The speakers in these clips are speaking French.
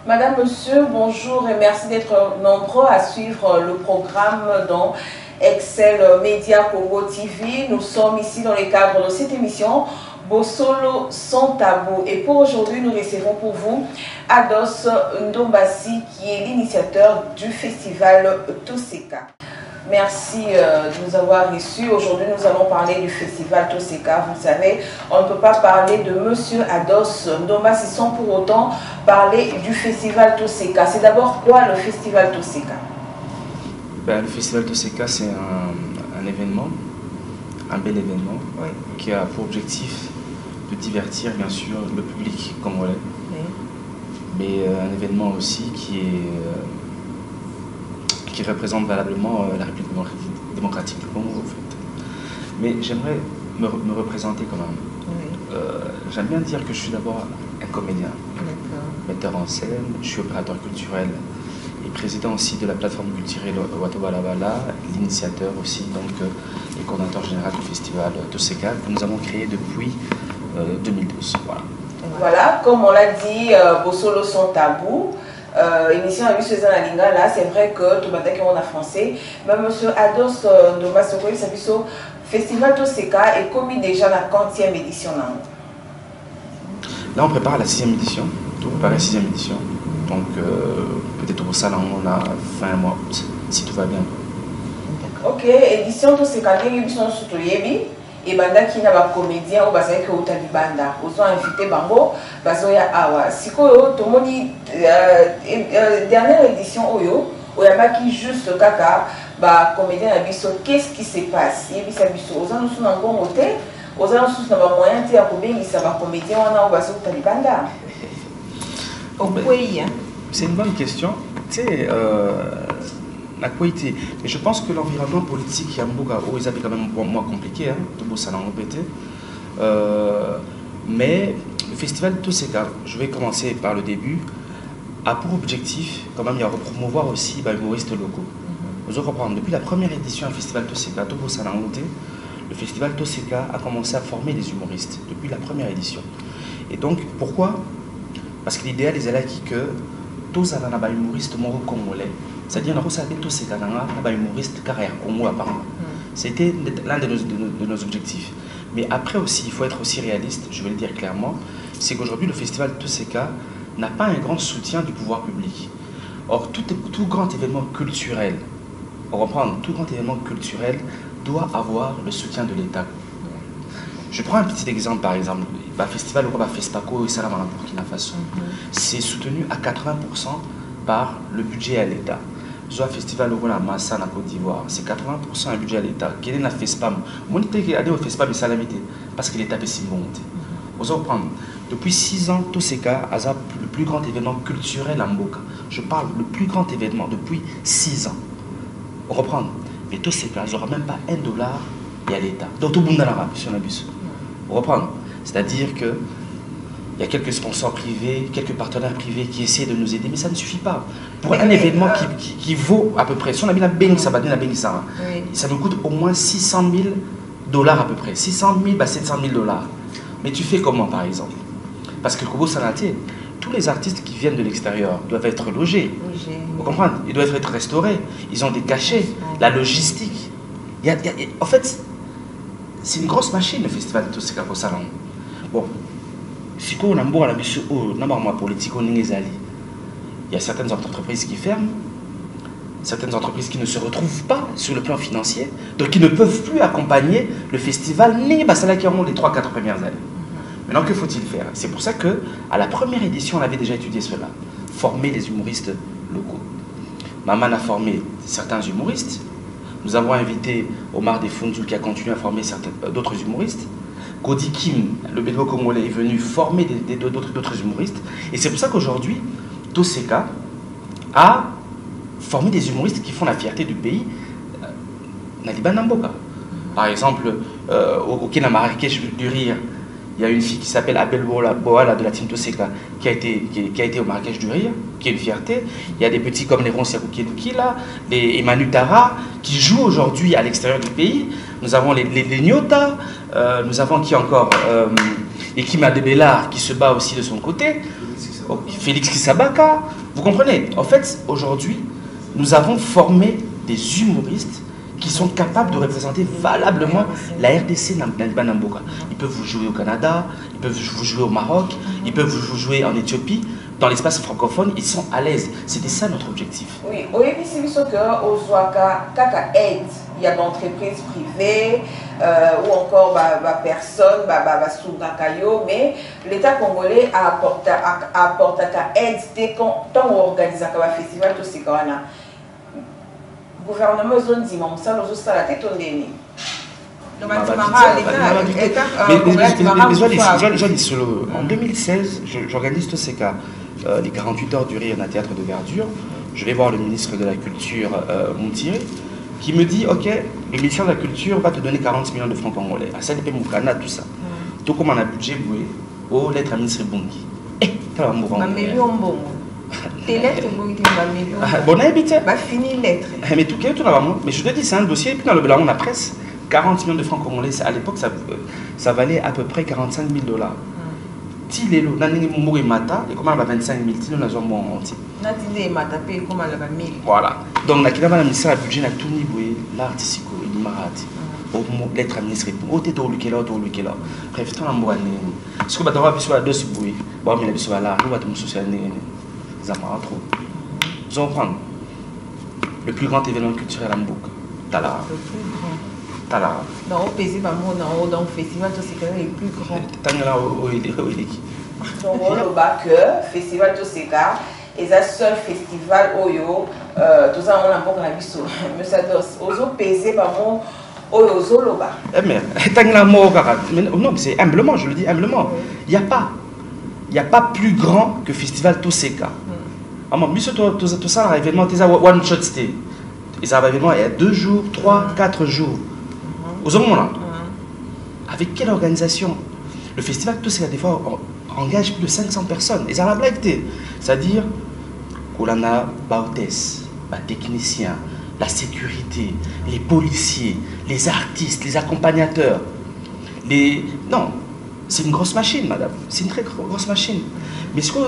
Madame, Monsieur, bonjour et merci d'être nombreux à suivre le programme dans Excel Média Congo TV. Nous sommes ici dans le cadre de cette émission Bosolo sans tabou. Et pour aujourd'hui, nous recevons pour vous Ados Ndombasi qui est l'initiateur du festival Toseka. Merci de nous avoir reçus. Aujourd'hui, nous allons parler du festival Toseka. Vous savez, on ne peut pas parler de Monsieur Ados Ndombasi sans pour autant parler du festival Toseka. C'est d'abord quoi le festival Toseka? Le festival Toseka, c'est un événement, un bel événement, oui, qui a pour objectif de divertir bien sûr le public congolais, oui, mais un événement aussi qui représente valablement la République démocratique du Congo en fait. Mais j'aimerais me représenter quand même. Oui. J'aime bien dire que je suis d'abord un comédien, metteur en scène, je suis opérateur culturel et président aussi de la plateforme culturelle Watobalabala, l'initiateur aussi, donc et coordinateur général du festival Toseka que nous avons créé depuis 2012. Voilà. Voilà, comme on l'a dit, Bosolo sans tabou. Émission à Monsieur Zanalinga, là, c'est vrai que tout le monde est français. Mais Monsieur Ados Ndombasi, le festival Toseka est commis déjà la 40e édition. Là, on prépare la 6e édition. On prépare la 6e édition. Donc, peut-être au salon, on a fin mois août, si tout va bien. Ok, édition Toseka, l'émission surtout Yebi. Et banda qui n'a pas comédien ou basé que au talibanda aux ont invité bango bazoya awa siko yo tomoni dernière édition oyo oyamba qui juste kaka ba comédien na biso qu'est-ce qui se passe yebisa biso aux ont sous na ngongo te aux ont sous na ba moyen te ya kobengisa ba comédien wana o basé au talibanda oui, c'est une bonne question, tu sais la qualité. Mais je pense que l'environnement politique, il y a quand même moins compliqué, hein, tout beau ça l'a répété. Mais le festival Toseka, je vais commencer par le début, a pour objectif, quand même, il y a promouvoir aussi les humoristes locaux. Vous allez comprendre, depuis la première édition du festival Toseka, tout beau ça l'a le festival Toseka a commencé à former des humoristes depuis la première édition. Et donc, pourquoi? Parce que l'idéal est là que tous les humoristes congolais, c'est-à-dire que tous ces humoristes carrière Congo apparemment. C'était l'un de nos objectifs. Mais après aussi, il faut être aussi réaliste, je vais le dire clairement, c'est qu'aujourd'hui le festival Toseka n'a pas un grand soutien du pouvoir public. Or, tout grand événement culturel, on reprend, tout grand événement culturel doit avoir le soutien de l'État. Je prends un petit exemple par exemple, le festival FESPACO et Salam en Burkina Faso, c'est soutenu à 80% par le budget à l'État. Le festival Ogola Massa en Côte d'Ivoire, c'est 80% un budget à l'État. Quel est le FESPAM? Mon idée est au FESPAM et salamité parce que l'État est si bon. Vous allez prendre. Depuis 6 ans, Toseka a le plus grand événement culturel en Mboka. Je parle le plus grand événement depuis 6 ans. On reprend. Mais Toseka, il n'aura même pas $1 et à l'État. Donc tout le monde sur la bus. On reprend. C'est-à-dire que il y a quelques sponsors privés, quelques partenaires privés qui essaient de nous aider, mais ça ne suffit pas. Pour un événement qui vaut à peu près, si on a bien la ça nous coûte au moins $600 000 à peu près. 600 000 à 700 000 $. Mais tu fais comment par exemple? Parce que Kobo Sanaté, tous les artistes qui viennent de l'extérieur doivent être logés. Vous comprenez? Ils doivent être restaurés. Ils ont des cachets, la logistique. En fait, c'est une grosse machine le festival de Toseka au salon. Bon. Il y a certaines entreprises qui ferment, certaines entreprises qui ne se retrouvent pas sur le plan financier, donc qui ne peuvent plus accompagner le festival ni Basala qui ont les 3-4 premières années. Maintenant, que faut-il faire? C'est pour ça qu'à la première édition, on avait déjà étudié cela, former les humoristes locaux. Maman a formé certains humoristes, nous avons invité Omar Defundu qui a continué à former d'autres humoristes. Kodi Kim, le bénévole congolais, est venu former d'autres humoristes. Et c'est pour ça qu'aujourd'hui, Toseka a formé des humoristes qui font la fierté du pays. Naliba Namboka. Par exemple, au Kenya Marrakech du Rire, il y a une fille qui s'appelle Abel Boala de la team Toseka qui a été au Marrakech du Rire. qui est une fierté. Il y a des petits comme les Ronsiakou Keduki, là, les Emmanuel Tara, qui jouent aujourd'hui à l'extérieur du pays. Nous avons les Nyota, nous avons qui encore Ekima Debellar qui se bat aussi de son côté, Félix Kisabaka. Vous comprenez? En fait, aujourd'hui, nous avons formé des humoristes qui sont capables de représenter valablement la RDC Namboka. Ils peuvent vous jouer au Canada, ils peuvent vous jouer au Maroc, ils peuvent vous jouer en Éthiopie. Dans l'espace francophone, ils sont à l'aise. C'était ça notre objectif. Oui, au c'est que au Zouaka, Kaka aide, il y a d'entreprises privées ou encore personne, sous mais l'État congolais apporte aide dès qu'on organise un festival de ces le gouvernement zone dimanche, ça nous a la tête au nez. En 2016, j'organise tout ces cas. Les 48 heures du rire d'un théâtre de verdure. Je vais voir le ministre de la Culture, Montier, qui me dit, ok, le ministère de la Culture va te donner 40 millions de francs congolais. À ça, il Moukana, tout ça. Tout comme on a budget, oh, lettre à ministre Bongi. Eh, tu vas mourir. Tes lettres, bon, habité. Fini lettre. Mais tout cas, mais je te dis, c'est un dossier, et puis dans le bilan, on a presse 40 millions de francs congolais. À l'époque, ça valait à peu près 45 000 $. Tilelo, nani mourir mata, et comment on va 25 000, tilelo n'a jamais monté. Nati mata paye comment on va 1000. Voilà. Donc, la ministère du budget n'a tout niveau, l'artiste, il marati. Lettre à ministre, au této, le kélo, tout le kélo. Bref, tout le monde est ce que tu as vu sur la deux bouée, bon, il a vu sur la rue, tu me social, ça m'a trop. Vous en prenez le plus grand événement culturel à Mbouka, Tala. Le plus grand. Tala. Non, au pays, dans le festival, c'est quand même le plus grand. Tangala, il est qui? Donc, le bac, festival de Seka, et c'est le seul festival Oyo, tout ça, on a beaucoup de biso. Mais ça doit aussi peser par mon Oyo Zoloba. Eh merde, non, c'est humblement, je le dis humblement. Il n'y a pas plus grand que festival Toseka. Tout ça, événement, c'est one shot stay. Et ça va événement, il y a 2 jours, 3, 4 jours. Aux hommes là. Avec quelle organisation? Le festival Toseka, des fois, engage plus de 500 personnes. Et ça va blague. C'est-à-dire, qu'on a Bautes, techniciens, la sécurité, les policiers, les artistes, les accompagnateurs. Non, c'est une grosse machine, madame. C'est une très grosse machine. Mais ce que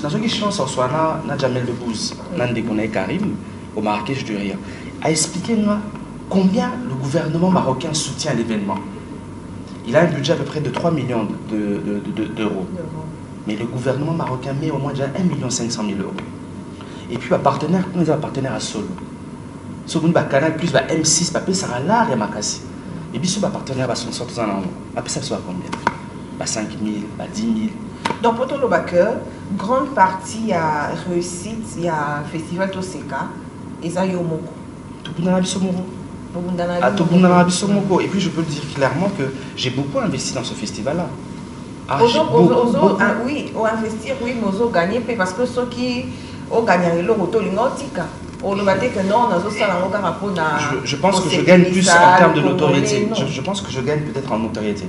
dans une chance, on soit là, on a Jamel Debbouze, on a Karim, au Marrakech du Rire, à expliquer-nous combien le gouvernement marocain soutient l'événement. Il a un budget à peu près de 3 millions d'euros. Mais le gouvernement marocain met au moins déjà 1 500 000 €. Et puis, nous avons un partenaire à Solo. Solo, Canal Plus, M6, ça l'art et Makassi. Et puis, ce partenaire va s'en sortir en après ça soit combien? 5 000, 10 000. Donc, pour tout le backer, grande partie a réussite, il y a Festival Toseka, et ça y est au Moko. Tout le monde a et puis, je peux le dire clairement que j'ai beaucoup investi dans ce festival-là. Oui, on investir, oui, mais on gagner parce que ceux qui ont gagné le retour, ils ont je pense que je gagne plus en termes de notoriété. Je pense que je gagne peut-être en notoriété.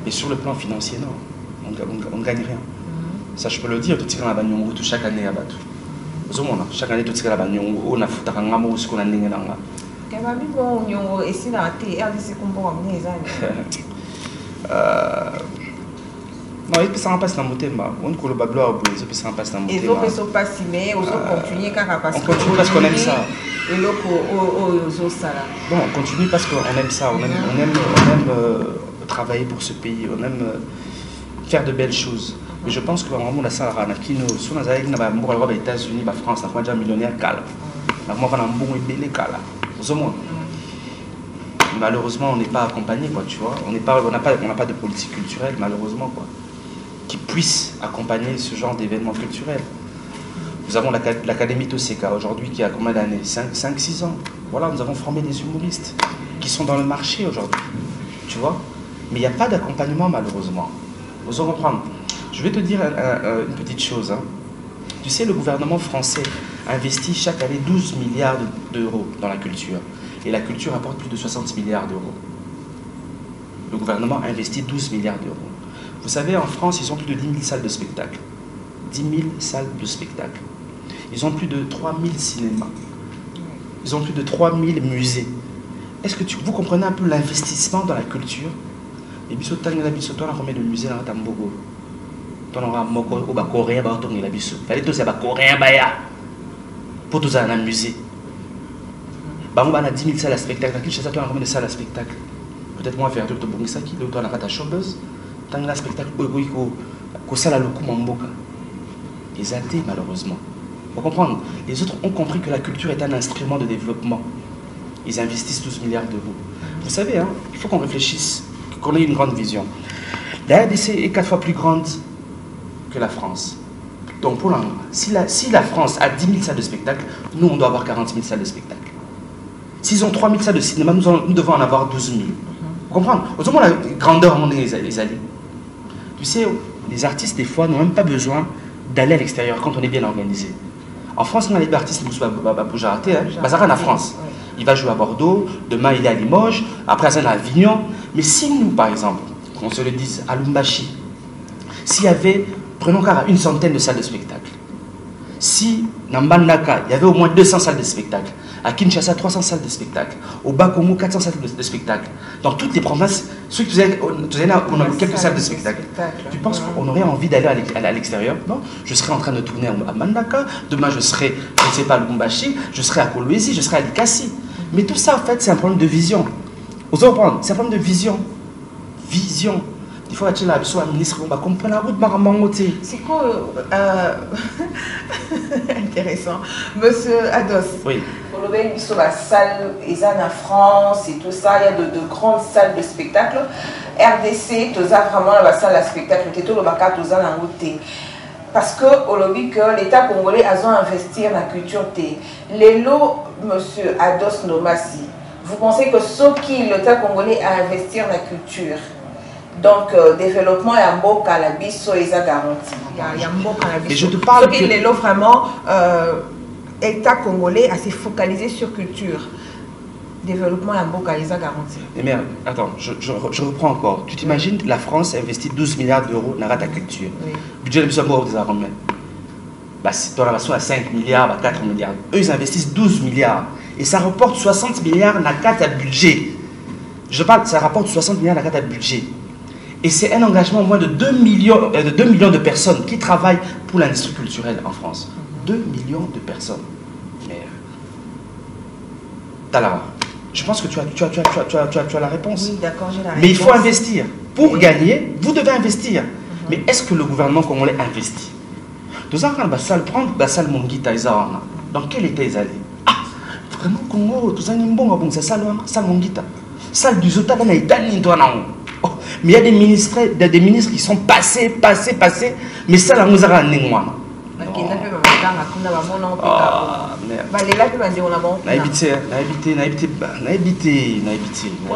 Et sur le plan financier, non. On ne gagne rien. Ça, je peux le dire. Tout ce qu'on a gagné chaque année à battre. Chaque année, tout ce qu'on a gagné, on a fait un gamme ce qu'on a gagné. Non, il peut s'en passer dans mon thème. On ne coule pas gloire, il peut s'en passer dans mon thème. Il faut pas s'y mettre, on continue on continue parce qu'on aime ça. Et l'autre, bon, on continue parce qu'on aime ça. On aime travailler pour ce pays. On aime faire de belles choses. Mais je pense que vraiment, on a ça à Nakino. Si on a aux États-Unis, la France, on a déjà millionnaire Kala. On a un bon et bel Kala. Malheureusement, on n'est pas accompagné, quoi, tu vois. On n'a pas de politique culturelle, malheureusement, quoi, qui puisse accompagner ce genre d'événements culturels. Nous avons l'Académie Toseka aujourd'hui qui a combien d'années? 5-6 ans. Voilà, nous avons formé des humoristes qui sont dans le marché aujourd'hui, tu vois. Mais il n'y a pas d'accompagnement, malheureusement. Vous en comprenez? Je vais te dire une petite chose. Hein. Tu sais, le gouvernement français investit chaque année 12 milliards d'euros dans la culture. Et la culture apporte plus de 60 milliards d'euros. Le gouvernement investit 12 milliards d'euros. Vous savez, en France, ils ont plus de 10 000 salles de spectacle. 10 000 salles de spectacle. Ils ont plus de 3 000 cinémas. Ils ont plus de 3 000 musées. Est-ce que vous comprenez un peu l'investissement dans la culture? Et puis, on a combien de musées dans Tambogo? On a un Coréen, il fallait tous les Coréens pour tous un musée. On a 10 000 salles à spectacle. On a combien de salles à spectacle? Peut-être moi, faire tout le monde, qui on a fait showbuzz. Tant que le spectacle, ça a le coup mamboka. Ils athées, malheureusement. Vous comprenez? Les autres ont compris que la culture est un instrument de développement. Ils investissent 12 milliards d'euros. Vous savez, hein, il faut qu'on réfléchisse, qu'on ait une grande vision. La RDC est 4 fois plus grande que la France. Donc, pour si la France a 10 000 salles de spectacle, nous, on doit avoir 40 000 salles de spectacle. S'ils ont 3 000 salles de cinéma, nous devons en avoir 12 000. Vous comprenez? Autrement, la grandeur, on est les alliés. Tu sais, les artistes, des fois, n'ont même pas besoin d'aller à l'extérieur quand on est bien organisé. En France, on a les artistes qui sont en France. Il va jouer à Bordeaux, demain il est à Limoges, après il est à Avignon. Mais si nous, par exemple, qu'on se le dise, à Lumbashi, s'il y avait, prenons car une centaine de salles de spectacle, si dans Mbandaka, il y avait au moins 200 salles de spectacle, à Kinshasa, 300 salles de spectacle, au Bakomo, 400 salles de spectacle, dans toutes les provinces, ceux qui on a quelques salles de spectacle. Tu penses qu'on aurait envie d'aller à l'extérieur? Non, je serais en train de tourner à Mbandaka, demain je serai, je ne sais pas, à Lubumbashi, je serai à Kolwezi, je serai à Likasi. Mais tout ça, en fait, c'est un problème de vision. Vous allez comprendre, c'est un problème de vision. Vision. Il faut être là, un ministre, on va comprendre la route, c'est quoi intéressant. Monsieur Ados, oui. Sur la salle, ils sont en France et tout ça, il y a de grandes salles de spectacle. RDC, tu as vraiment la salle de spectacle, tu as la route. Parce que l'État congolais a investi dans la culture. Les lots, monsieur Ados Nomasi, vous pensez que ce qui l'État congolais a investi dans la culture, donc développement et un beau cannabis, ils ont garanti. Il y a un beau cannabis. Et je te parle que les lots vraiment, l'État congolais a s'est focalisé sur culture. Développement et un beau cannabis, ils ont garanti. Mais merde, attends, je reprends encore. Tu t'imagines, la France a investi 12 milliards d'euros dans la culture. Oui. Budget de Luxembourg, vous avez combien? Dans la version à 5 milliards, à 4 milliards. Eux, ils investissent 12 milliards. Et ça rapporte 60 milliards dans la carte à budget. Je parle, ça rapporte 60 milliards dans la carte à budget. Et c'est un engagement au moins de 2 millions de personnes qui travaillent pour l'industrie culturelle en France. 2 millions de personnes. Mais, Talara, je pense que tu as la réponse. Oui, d'accord, j'ai la réponse. Mais il faut investir. Pour gagner, vous devez investir. Mais est-ce que le gouvernement congolais investit? Nous avons prendre la salle Mongita. Dans quel état ils allaient? Ah, vraiment, Congo, tout ça, c'est salle Mongita. Salle du Zota, mais il y a des ministres qui sont passés, mais ça, là, nous avons un énorme.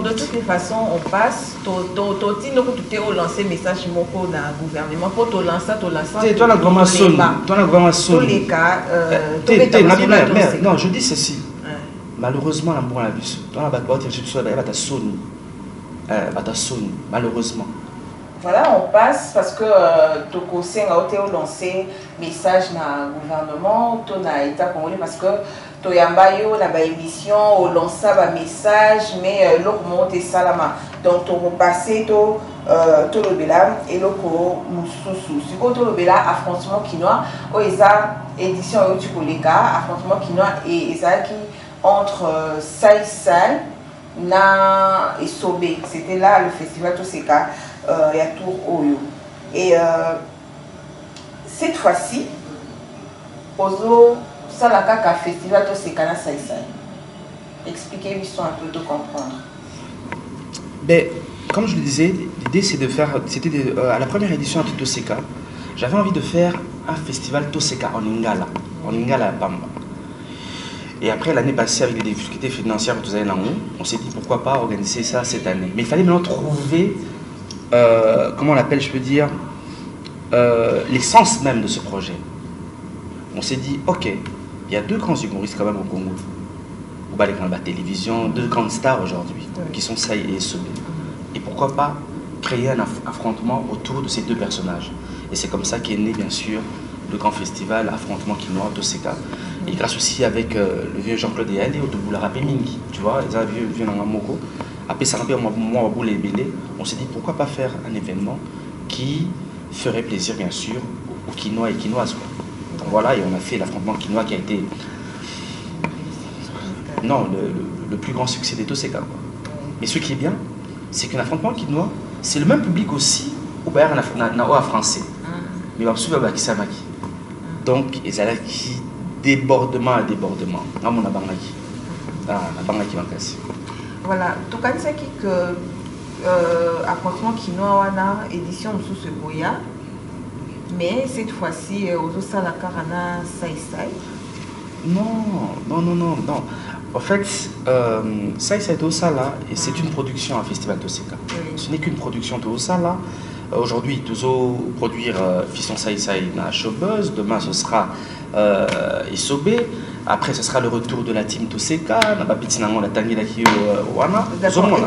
De toutes les façons, on passe. Tu as lancé message dans le gouvernement pour te lancer. Toi, la grand tous les cas, non, je dis ceci. Malheureusement, malheureusement. Voilà, on passe parce que Toko Senga a lancé message dans le gouvernement, dans l'État congolais, parce que Toyambayo, dans l'émission, on lance un message, mais l'autre monte et salama. Donc, on passe tout le bela et l'autre moussousou. Si vous le bela, affrontement quinoa, Oeza, édition Otukoleka, affrontement quinoa et Ezaki entre Saïsal et Sobé. C'était là le festival Toseka. Tour Oyo. Et cette fois-ci, Ozo Salakaka Festival Tosekana Saïsai. Expliquez-moi un peu de comprendre. Ben, comme je le disais, l'idée c'est de faire, à la première édition de Toseka, j'avais envie de faire un festival Toseka en Lingala à Bamba. Et après l'année passée, avec les difficultés financières que vous avez là, on s'est dit pourquoi pas organiser ça cette année. Mais il fallait maintenant trouver comment on l'appelle, je peux dire, l'essence même de ce projet. On s'est dit, ok, il y a 2 grands humoristes quand même au Congo. Vous parlez dans la télévision, 2 grandes stars aujourd'hui, qui sont Saï et Sobé. Et pourquoi pas créer un affrontement autour de ces 2 personnages. Et c'est comme ça qu'est né, bien sûr, le grand festival Affrontement Quinoa Toseka. Et grâce aussi avec le vieux Jean-Claude Yalé, Otoboula Rapemingi, tu vois, les vieux Nangamoko. Après ça, on s'est dit pourquoi pas faire un événement qui ferait plaisir bien sûr aux Quinois et Quinoises. Donc voilà, et on a fait l'affrontement Quinoa qui a été le plus grand succès des Toseka. Mais ce qui est bien, c'est qu'un affrontement Quinoa, c'est le même public aussi au Bayern en français. Mais on va qui samaki. Donc, ils allaient qui débordement à débordement. Non, mon abangaki. Ah, abangaki va casser. Voilà, tout cas, c'est que affrontement Quinoa wana édition sous ce boya. Mais cette fois-ci, aux Osala Karana Saïsaï. Non. En fait, Saïsaï Osala, et c'est une production à Festival Toseka. Oui. Ce n'est qu'une production de Osala. Aujourd'hui, nous allons produire Fisson Saïsaï na Showbuzz. Demain, ce sera Isobé. Après, ce sera le retour de la team Toseka.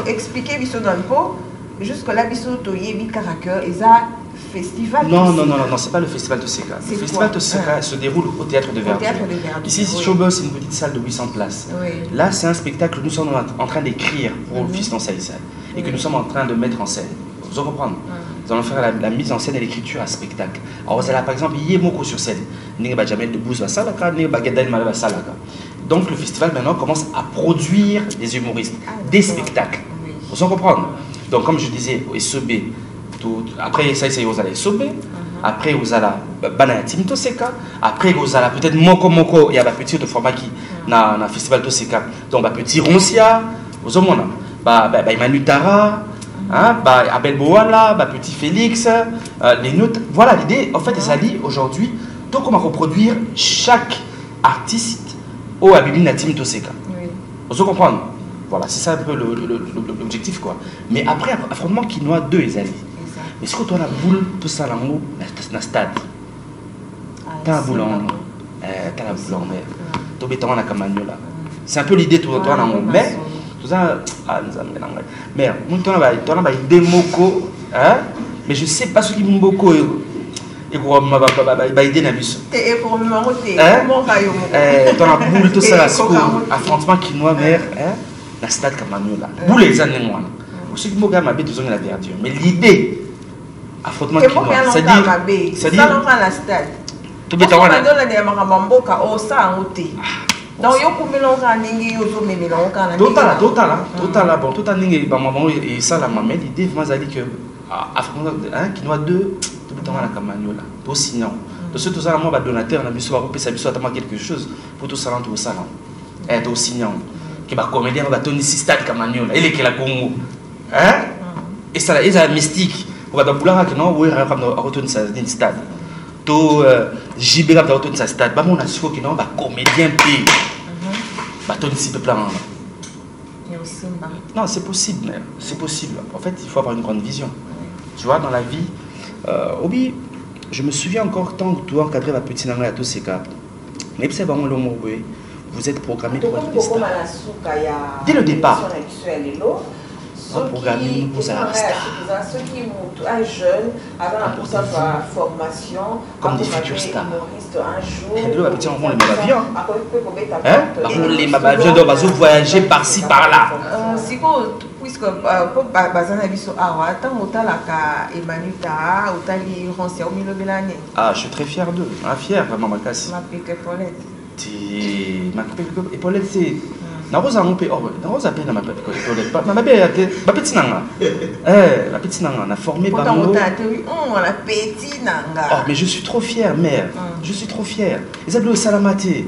Expliquez Bisso dans le pot. Jusque-là, Bisso Toyebi Karaker, et ça. Festival non, c'est pas le festival Toseka. Le festival Toseka se déroule au théâtre de Verdun. Ici, Showbuzz, c'est une petite salle de 800 places. Oui. Là, c'est un spectacle que nous sommes en train d'écrire pour le Fiston Saïsaï et que nous sommes en train de mettre en scène. Vous allez comprendre. Nous allons faire la mise en scène et l'écriture à spectacle. Alors, vous allez par exemple, il y a Moko sur scène. Donc, le festival maintenant commence à produire des humoristes, des spectacles. Vous allez comprendre. Donc, comme je disais, au SEB, après ça vous allez sauber, après vous allez banana team Toseka, après vous allez peut-être moko il y a un petit de format qui na festival Toseka, donc petit Roncia, vous avez Emmanuel Tara, Abel Boala, petit Félix, les notes. Voilà l'idée. En fait, ça dit aujourd'hui, donc on va reproduire chaque artiste au Abimina team Toseka. Vous comprenez? Voilà, c'est ça un peu l'objectif quoi. Mais après affrontement Quinoa 2 les alliés. Est-ce que tu as la boule, tout ça là dans le stade? Tu as la boule en mer. Tu as la boule là. C'est un peu l'idée de toi dans mon mer. Tout ça, mais tu as la démoko, mais je ne sais pas ce qui m'a beaucoup. Et pour m'aider dans le bus. Et pour me monter, comment tu as la boule, tout ça là, affrontement Quinoa mer, dans le stade Kamanyola. Boule les années moi. Ce qui m'a habité besoin de la verdure. Mais l'idée, affrontement Quinoa, c'est-à-dire la stade. Tu peux t'avoir la mamboka au sa outé. Donc yo kumelonga ningi yo zo memelonga na total bon tout ningi ba maman et ça la maman l'idée vraiment ça dit que affrontement Quinoa 2 tu peux t'avoir la Kamanyola. To sinon de ce tout ça moi ba donateur na biso ba kopesa biso atama quelque chose pour tout ça dans tout ça là. To sinon que ba comédien ba toni stade Kamanyola il est que la Congo. Et ça est un mystique. On va d'abord que non, oui, on va retourner ça dans le stade. To JB va retourner ça stade. Bah mon assure que non, bah comédien p. Bah ton ici peuple là. Non, c'est possible, c'est possible. En fait, il faut avoir une grande vision. Tu vois, dans la vie, Obi, je me souviens encore tant que tu encadrais ma petite nana à tous ces cas. Mais c'est vraiment le mot, vous êtes programmé pour être star. Dès le départ. Programmé pour ça. Ceux qui montent un jeune, avant sa formation, comme des futurs stars. Un jour, les mabavions doivent voyager par-ci par-là. Puisque pour Bazana Biso Awa, tant autant la Emmanuel Tara, autant les Roncia au milieu de l'année. Ah, je suis très fier d'eux. Fier, vraiment, ma casse. Ma pique Paulette. Ma pique Paulette, c'est. Na rosa mon pe na rosa pe na ma petite nanga la petite nanga na formé par moi la petite nanga. Oh mais je suis trop fier mère, je suis trop fier. Les abdos salamaté.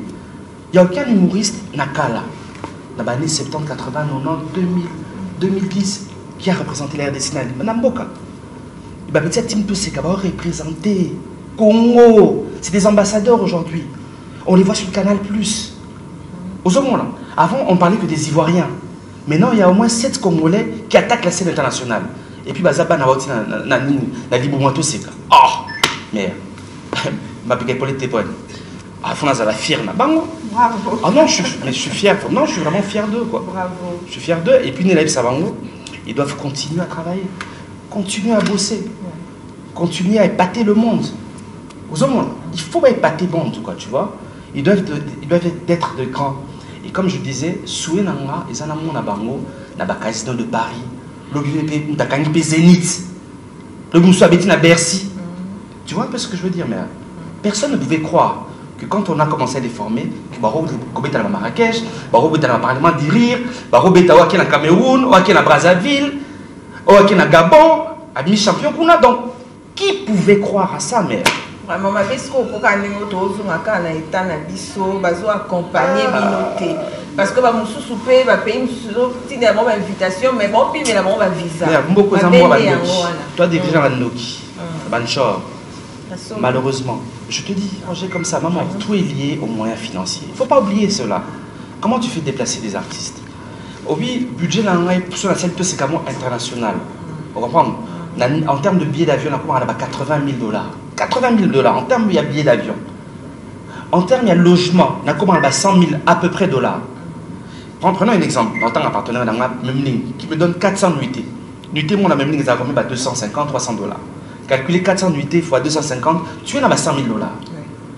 Il y a aucun humoriste nakala dans les années 70, 80, 90, 2000, 2010 qui a représenté la RDC na Mboka. Ba petite team Toseka va représenter Congo. C'est des ambassadeurs aujourd'hui. On les voit sur le Canal+. Aux hommes là. Avant, on parlait que des Ivoiriens. Maintenant, il y a au moins 7 Congolais qui attaquent la scène internationale. Et puis, Bazaba n'a dit Boumouato Seka. Oh, merde. Ma pique Paulette Tépoine. Ah, faut la fière. Bravo. Ah non, je suis fier. Non, je suis vraiment fier d'eux, quoi. Bravo. Je suis fier d'eux. Et puis, Nelaïb Sabango, ils doivent continuer à travailler, continuer à bosser, continuer à épater le monde. Aux hommes, il faut pas épater bon, quoi, tu vois. Ils doivent être de grands. Et comme je disais, souhait nanga, ils en ont mon abango, na casino de Paris, le Zénith, le Moussabeti na Bercy. Tu vois un peu ce que je veux dire, mais personne ne pouvait croire que quand on a commencé à les former, que Baro Kobeta na Marrakech, Baro Beta na Parlement d'Irir, Baro Beta Waki na Cameroun, Waki na Brazzaville, Waki na Gabon, à demi-champion qu'on a. Donc, qui pouvait croire à ça, mère? Vraiment, ma belle, pour qu'on ait un état na biso, bazo accompagner binoté. Parce que bah monsieur soupé, bah payer une d'abord invitation, mais bon puis mais d'abord va visa. Mais beaucoup toi dirigeant la Noki, Banchor. Malheureusement, je te dis, Roger, comme ça, maman, tout est lié aux moyens financiers. Il ne faut pas oublier cela. Comment tu fais déplacer des artistes? Oui, budget sur la scène c'est comme international. Vous comprenez? En termes de billets d'avion, on a 80 000 $. 80 000 $. En termes, il y a billets d'avion. En termes, il y a logement. On a 100 000 à peu près dollars. Prenons un exemple. Dans le temps, un partenaire qui me donne 400 nuitées. Nuitées, moi, la même ligne, ils ont 250, 300 $. Calculer 400 nuitées fois 250, tu es dans 100 000 $.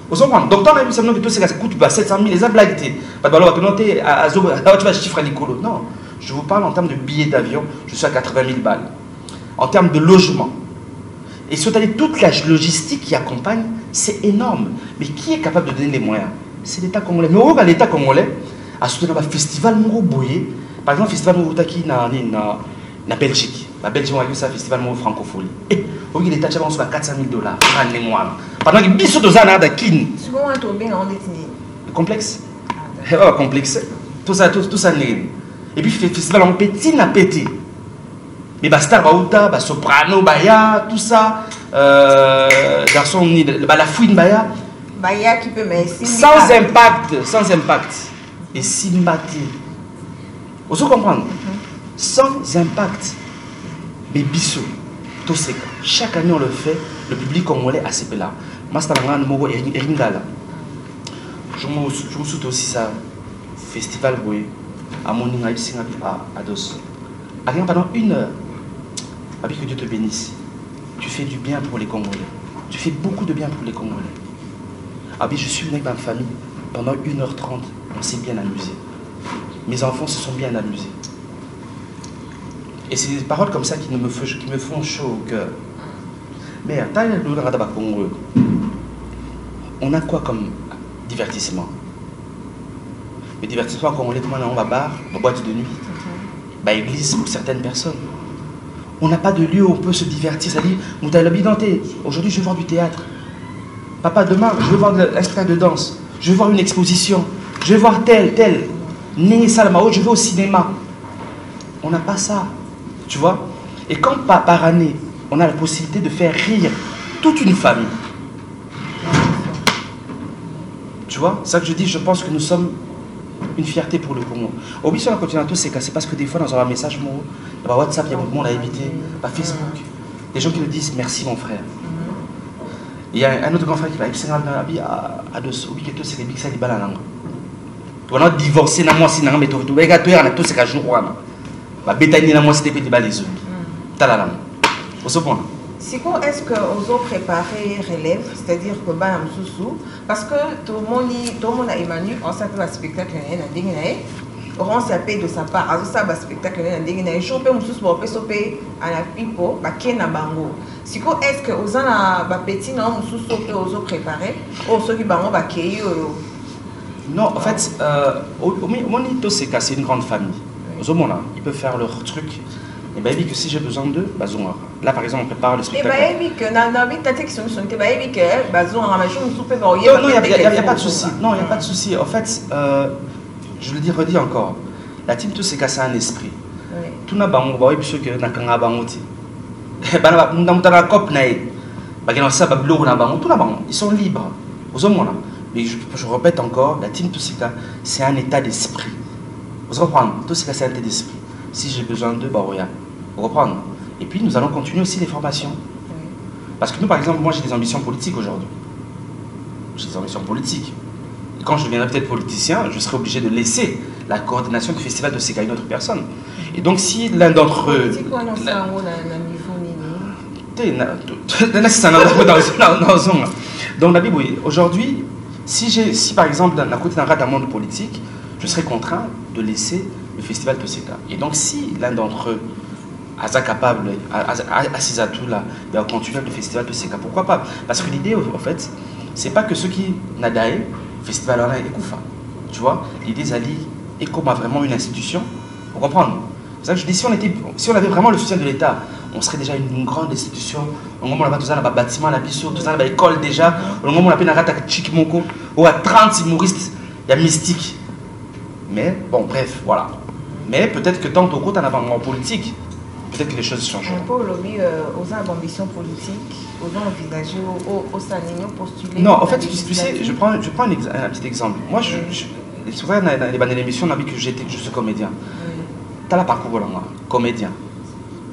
Vous comprenez? Donc, on a vu ça coûte 700 000, les a blagués. Pas de noter à tu vas chiffrer à l'écolo. Non, je vous parle en termes de billets d'avion, je suis à 80 000 $. En termes de logement. Et surtout toute la logistique qui accompagne, c'est énorme. Mais qui est capable de donner les moyens? C'est l'État congolais. Mais où est l'État congolais à soutenir un festival Moro Boye? Par exemple, le festival Moro Taki na Belgique. La Belgique a eu ça, festival Moro Francophonie. Et l'État a reçu 400 000 $. Pendant que Bissot de Zana d'Akin. C'est comment on tombe en détenu? Complexe. Complexe. Tout ça n'est. Et puis, le festival en petit n'a pété. Mais Bastar, Baouta, Soprano, Baya, tout ça, garçon, la fouine Baya. Baya qui peut mais sans impact. Et Simbati. Vous comprenez? Sans impact. Mais Bissot, tout c'est chaque année on le fait, le public congolais a ces là. Mastalangan, Mogo, Eringala. Je me souviens aussi ça, festival Boy, à Moninga, à Dos. Pendant 1 heure. Que Dieu te bénisse. Tu fais du bien pour les Congolais. Tu fais beaucoup de bien pour les Congolais. Je suis venu avec ma famille. Pendant 1h30, on s'est bien amusé. Mes enfants se sont bien amusés. Et c'est des paroles comme ça qui me font chaud au cœur. Mais on a quoi comme divertissement? Le divertissement congolais, comment on va bar, boîte de nuit, église pour certaines personnes. On n'a pas de lieu où on peut se divertir. C'est-à-dire, aujourd'hui je vais voir du théâtre. Papa, demain, je vais voir l'extrait de danse. Je vais voir une exposition. Je vais voir tel. Je vais au cinéma. On n'a pas ça. Tu vois? Et quand par année, on a la possibilité de faire rire toute une famille. Tu vois? C'est ça que je dis, je pense que nous sommes une fierté pour le Congo. Au bout de la continent, c'est parce que des fois, dans un message, WhatsApp, il y a beaucoup de monde à éviter, par Facebook, des gens qui nous disent merci mon frère. Il y a un autre grand frère qui va dire à deux, c'est les big side balanang. Tu vas divorcer na moi si na mais tu vas tu na tout c'est qu'un jour wana. Ba bétani na moi c'était petit balaiso. Talalam. Au ce point. Siko, est-ce que vous avez préparé relève, c'est-à-dire que Bana Moussou, parce que tout le monde a Emmanuel, on s'appelle un spectacle à Déguinaé, on s'appelle de sa part, à ça, un spectacle à Déguinaé, je peux Moussou pour pésoper à la pipo, à Kena Bango. Siko, est-ce que vous avez un petit nom Moussou que vous avez préparé, ou ceux qui Bango va kéyo? Non, en fait, Monito c'est une grande famille. Ils peuvent faire leur truc. Et bien, que si j'ai besoin d'eux, là par exemple on prépare le spectacle. Et bien, que non, il n'y a pas de souci. Non, il n'y a pas de souci. En fait, je le redis encore, la team tout c'est cassé un esprit. Tout n'a pas on sûr que n'a qu'un abangoti. Ils sont libres. Mais je répète encore, la team tout c'est un état d'esprit. Vous comprenez? Tout c'est un état d'esprit. Si j'ai besoin d'eux, vous comprenez? Et puis nous allons continuer aussi les formations. Parce que nous, par exemple, moi j'ai des ambitions politiques aujourd'hui. J'ai des ambitions politiques. Et quand je deviendrai peut-être politicien, je serai obligé de laisser la coordination du festival de Seka à une autre personne. Et donc si l'un d'entre eux... C'est quoi Donc, Nabi, oui, aujourd'hui, si par exemple, dans côté d'un monde politique, je serais contraint de laisser le festival Toseka. Et donc, si l'un d'entre eux est capable, à ces atouts-là, de continuer le festival Toseka, pourquoi pas? Parce que l'idée, en fait, c'est pas que ceux qui nadaient, le festival là est Koufa. Tu vois, l'idée, Zali, est comme vraiment une institution. Vous comprenez? C'est ça que je dis, si on avait vraiment le soutien de l'État, on serait déjà une grande institution. Au moment où on a un bâtiment, la biseau, tout ça, une école déjà. Au moment où on a un Chikimoko, où à 30 humoristes, il y a mystique. Mais bon, bref, voilà. Mais peut-être que tant au côté en politique, peut-être que les choses changent. Pour le lobby, aux ambitions politiques, aux envisagés, aux sanignos postulés. Non, en fait, tu sais, je prends un petit exemple. Moi, c'est vrai, dans les émissions, on a vu que je suis comédien. Tu as la parcours là, comédien.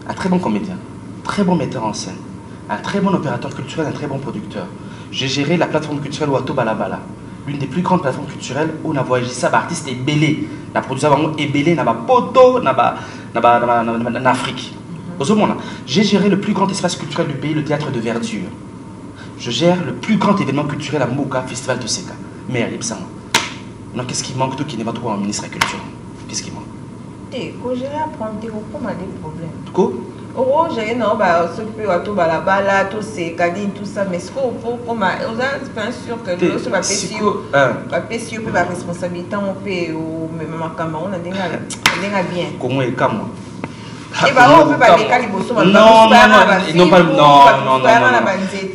Un très bon comédien, très bon metteur en scène, un très bon opérateur culturel, un très bon producteur. J'ai géré la plateforme culturelle Wato Balabala, l'une des plus grandes plateformes culturelles où on a voyagé ça, l'artiste est belé, la production est belé, n'a pas poto, en Afrique. J'ai géré le plus grand espace culturel du pays, le théâtre de Verdure. Je gère le plus grand événement culturel à Moka, Festival Toseka. Mais non, qu'est-ce qui manque tout qui n'est pas trop en ministre de la Culture? Qu'est-ce qui manque? Quand j'ai apprendre des problèmes. Quoi? Oh, j'ai non, bah, ce qui peut être tout balabala, tout c'est cadine, tout ça, mais ce qu'on peut, comme on a bien sûr que le se va payer pour la responsabilité, on peut ou même ma Cameroun, on a bien. Comment est comme moi? Et bah on peut pas décaler pour ça. Non, ils n'ont pas, non.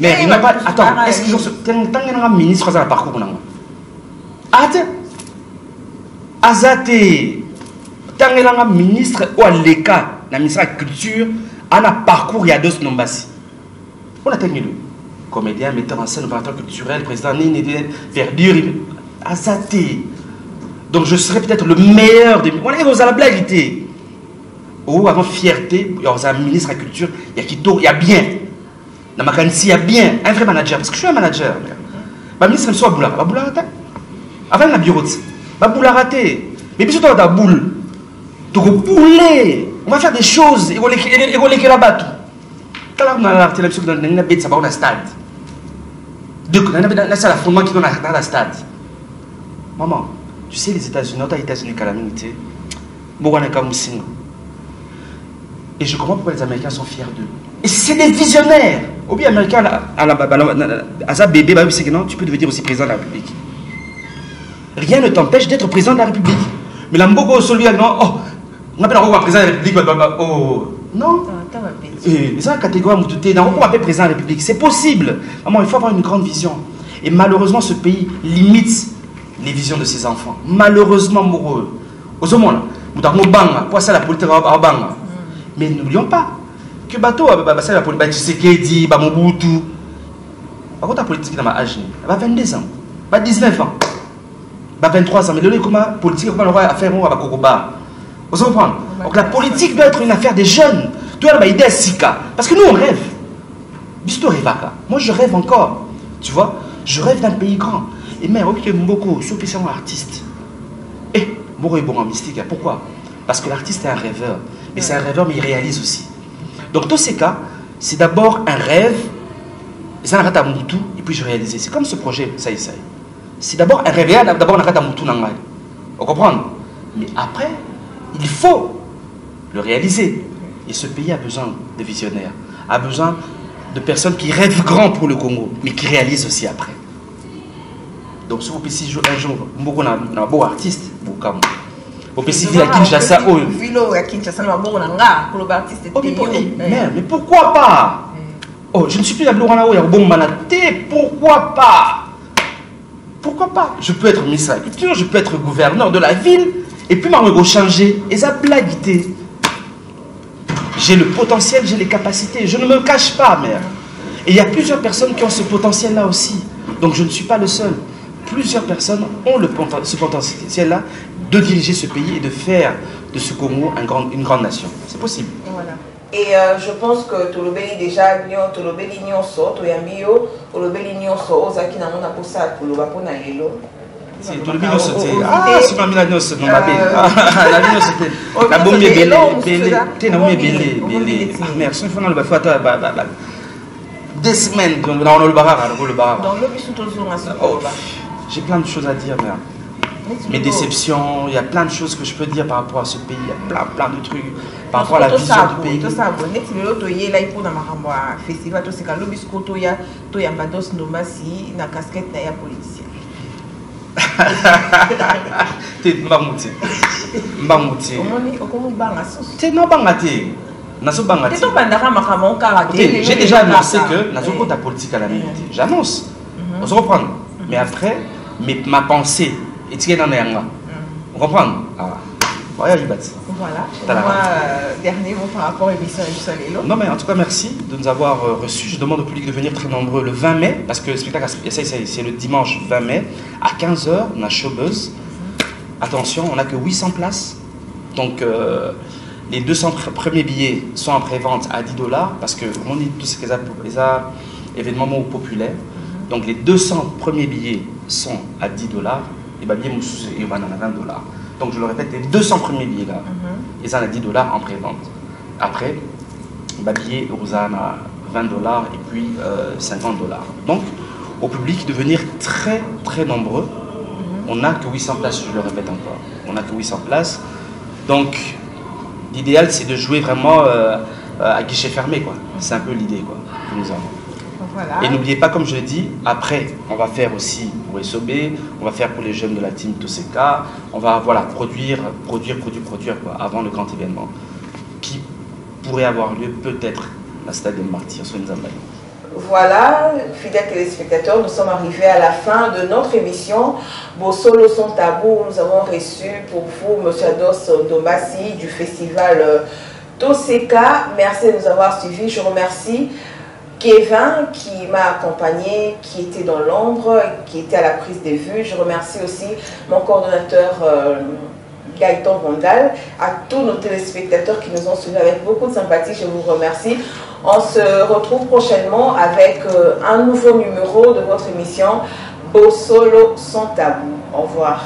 Mais ils n'ont pas. Attends, est-ce qu'ils ont ce tant qu'il y a un ministre dans le parcours non? Attends, Azate. Tant qu'il y a un ministre ou à l'ECA, le ministre de la Culture, a un parcours il y a deux nombassi. On a tenu le comédien, metteur en scène, opérateur culturel, président Nini, Verdure, Azate. Donc je serais peut-être le meilleur des. On est dans la blague. Oh, avant fierté, il y a un ministre de la Culture, il y a Kito, il y a bien. Dans ma canne, il y a bien. Un vrai manager. Parce que je suis un manager. Le ministre, il me dit, Boula raté. Avant la bureau, Boula raté. Mais puis surtout, la boule. Donc, on va faire des choses. Et on les là-bas. Quand on a la télévision, on a une bête, ça va au stade. Donc, on a la fondement qui est dans le stade. Maman, tu sais, les États-Unis, les États-Unis, calamité. Bon, on a comme signe. Et je comprends pourquoi les Américains sont fiers d'eux. Et c'est des visionnaires. Au bien américain, à ça bébé, c'est que non, tu peux devenir aussi président de la République. Rien ne t'empêche d'être président de la République. Mais l'ambogo celui non, oh, on appelle encore président de la République, oh, non. Et ça, la catégorie Moutouté, on appelle président de la République. C'est possible. Maman, il faut avoir une grande vision. Et malheureusement, ce pays limite les visions de ses enfants. Malheureusement, moureux. Aux hommes, quoi ça la politique à Banga. Mais n'oublions pas que bateau, c'est la politique, Tshisekedi, Mobutu. Par contre, la politique dans ma âge, elle va 22 ans, 19 ans, 23 ans. Mais le comment politique, comment on va faire à Kokoba. Vous comprenez? Donc la politique doit être une affaire des jeunes. Tu as l'idée à Sika. Parce que nous, on rêve. Moi, je rêve encore. Tu vois? Je rêve d'un pays grand. Et même, ok, Mboko, spécialement artiste. Et Mboko est bon en mystique. Pourquoi? Parce que l'artiste est un rêveur. Mais c'est un rêveur, mais il réalise aussi. Donc, tous ces cas, c'est d'abord un rêve, et ça n'a pas tout, et puis je réalise. C'est comme ce projet, ça y est. C'est d'abord un rêve, d'abord on a pas tout. Vous comprenez? Mais après, il faut le réaliser. Et ce pays a besoin de visionnaires, a besoin de personnes qui rêvent grand pour le Congo, mais qui réalisent aussi après. Donc, si vous pouvez un jour, on a un beau artiste, beaucoup. Au PCV à Kinshasa, mais pourquoi pas? Oh, je ne suis plus la Blorana, pourquoi pas? Pourquoi pas? Je peux être ministre de la Culture, je peux être gouverneur de la ville, et puis je vais changer. Et ça blague. J'ai le potentiel, j'ai les capacités, je ne me cache pas, mère. Et il y a plusieurs personnes qui ont ce potentiel-là aussi. Donc je ne suis pas le seul. Plusieurs personnes ont ce potentiel-là de diriger ce pays et de faire de ce Congo une grande nation. C'est possible. Voilà. Et je pense que tout le pays déjà, tout le pays n'y sort, tout le pays n'y sort, aux acquis n'a pas ça, tout le pays n'a pas si, tout le monde sautait. Ah, c'est pas la noce, non, ma belle. La noce c'était. La bombe est belée. T'es la bombe est belée. Merci, il faut le faire. des semaines dans le bar. Dans le bus, J'ai plein de choses à dire, mais mes déceptions, il y a plein de choses que je peux dire par rapport à ce pays, il y a plein de trucs par rapport à la vision du pays. Tout ça, bon, next minute, il y a pour dans ma festival, tout c'est quand le bus koto ya, to ya mados nomasi na casquette na ya politicien. T'es mbamouti. Mbamouti. Comment banga sus? T'es non bangati. Naso bangati. T'es bandara makamon karaté. J'ai déjà annoncé que naso ta politique à la vérité. J'annonce. On se reprend. Mais après, ma pensée est dans les angles. On comprend? Voilà. Moi, dernier mot par rapport à l'émission de non, mais en tout cas, merci de nous avoir reçus. Je demande au public de venir très nombreux le 20 mai, parce que le spectacle, c'est le dimanche 20 mai, à 15 h, on a Showbuzz. Attention, on n'a que 800 places. Donc, les 200 premiers billets sont en pré-vente à 10 $, parce que on dit tous ces événements populaires. Donc, les 200 premiers billets sont à 10 $, et les billets ils vont à 20 $. Donc je le répète, les 200 premiers billets là, ils ont à 10 $ en pré-vente. Après, les billets ils ont à 20 $ et puis 50 $. Donc au public de venir très très nombreux. On n'a que 800 places, je le répète encore. On n'a que 800 places. Donc l'idéal c'est de jouer vraiment à guichet fermé, quoi. C'est un peu l'idée, quoi, que nous avons. Voilà. Et n'oubliez pas, comme je l'ai dit, après, on va faire aussi pour SOB, on va faire pour les jeunes de la team Toseka, on va voilà, produire quoi, avant le grand événement qui pourrait avoir lieu peut-être à Stade des Martyrs sur Nzambani. Voilà, fidèles téléspectateurs, nous sommes arrivés à la fin de notre émission Bosolo Son Tabou. Nous avons reçu pour vous M. Ados Ndomasi du festival Toseka. Merci de nous avoir suivis. Je remercie Kevin qui m'a accompagné, qui était dans l'ombre, qui était à la prise des vues. Je remercie aussi mon coordonnateur Gaëtan Bondal, à tous nos téléspectateurs qui nous ont suivis avec beaucoup de sympathie. Je vous remercie. On se retrouve prochainement avec un nouveau numéro de votre émission Bosolo Son Tabou. Au revoir.